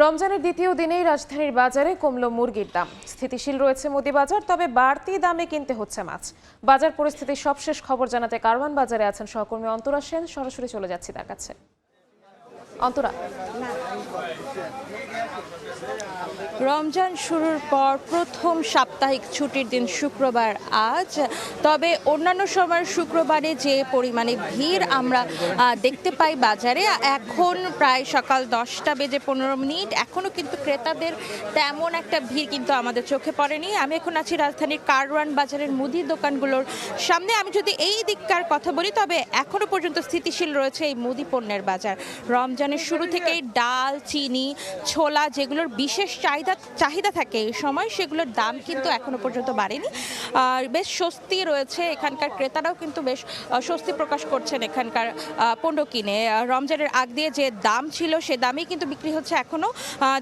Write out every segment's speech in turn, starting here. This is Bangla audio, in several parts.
রমজানের দ্বিতীয় দিনেই রাজধানীর বাজারে কমল মুরগির দাম। স্থিতিশীল রয়েছে মুদি বাজার, তবে বাড়তি দামে কিনতে হচ্ছে মাছ। বাজার পরিস্থিতির সবশেষ খবর জানাতে কারওয়ান বাজারে আছেন সহকর্মী অন্তরা সেন। সরাসরি চলে যাচ্ছি তার কাছে। অন্তরা, রমজান শুরুর পর প্রথম সাপ্তাহিক ছুটির দিন শুক্রবার আজ। তবে অন্যান্য সময় শুক্রবারে যে পরিমাণে ভিড় আমরা দেখতে পাই বাজারে, এখন প্রায় সকাল 10:15 এখনও কিন্তু ক্রেতাদের তেমন একটা ভিড় কিন্তু আমাদের চোখে পড়েনি। আমি এখন আছি রাজধানীর কারওয়ান বাজারের মুদি দোকানগুলোর সামনে। আমি যদি এই দিককার কথা বলি, তবে এখনও পর্যন্ত স্থিতিশীল রয়েছে এই মুদি পণ্যের বাজার। রমজানের শুরু থেকেই ডাল, চিনি, ছোলা যেগুলোর বিশেষ চাহিদা থাকে এই সময়, সেগুলোর দাম কিন্তু এখনো পর্যন্ত বাড়েনি। আর বেশ স্বস্তি রয়েছে, এখানকার ক্রেতারাও কিন্তু বেশ স্বস্তি প্রকাশ করছেন এখানকার পণ্য কিনে। রমজানের আগ দিয়ে যে দাম ছিল সে দামেই কিন্তু বিক্রি হচ্ছে এখনো।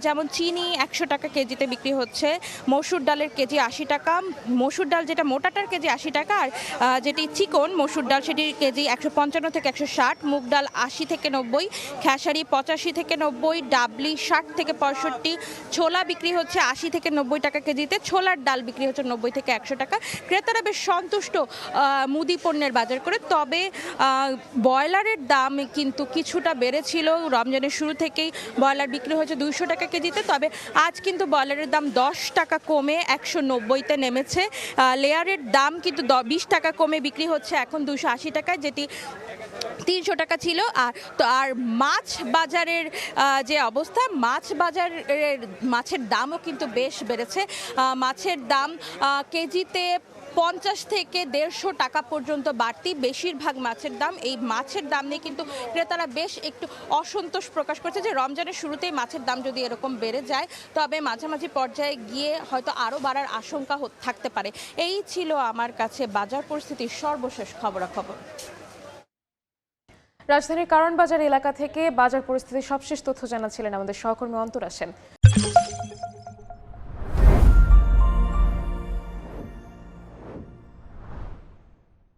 যেমন চিনি 100 টাকা কেজিতে বিক্রি হচ্ছে, মসুর ডালের কেজি 80 টাকা, মসুর ডাল যেটা মোটাটার কেজি 80 টাকা, আর যেটি চিকন মসুর ডাল সেটির কেজি 155 থেকে 160, মুগ ডাল 80 থেকে 90, খেসারি 85 থেকে 90, ডাবলি 60 থেকে 65, ছোলা বিক্রি হচ্ছে 80 থেকে 90 টাকা কেজিতে, ছোলার ডাল বিক্রি হচ্ছে 90 থেকে 100 টাকা। ক্রেতারা বেশ সন্তুষ্ট মুদি পণ্যের বাজার করে। তবে ব্রয়লারের দাম কিন্তু কিছুটা বেড়েছিল। রমজানের শুরু থেকেই ব্রয়লার বিক্রি হয়েছে 200 টাকা কেজিতে, তবে আজ কিন্তু ব্রয়লারের দাম 10 টাকা কমে 190-তে নেমেছে। লেয়ারের দাম কিন্তু 20 টাকা কমে বিক্রি হচ্ছে এখন 280 টাকায়, যেটি 300 টাকা ছিল। আর মাছ বাজারের যে অবস্থা, মাছের দামও কিন্তু বেশ বেড়েছে। মাছের দাম কেজিতে 50 থেকে 150 টাকা পর্যন্ত বাড়তি। বেশিরভাগ মাছের দাম নিয়ে কিন্তু ক্রেতারা বেশ একটু অসন্তোষ প্রকাশ করছে যে রমজানের শুরুতেই মাছের দাম যদি এরকম বেড়ে যায়, তবে মাঝামাঝি পর্যায়ে গিয়ে হয়তো আরও বাড়ার আশঙ্কা থাকতে পারে। এই ছিল আমার কাছে বাজার পরিস্থিতির সর্বশেষ খবরাখবর। রাজধানীর কারওয়ান বাজার এলাকা থেকে বাজার পরিস্থিতির সবশেষ তথ্য জানাচ্ছিলেন আমাদের সহকর্মী অন্তরা সেন।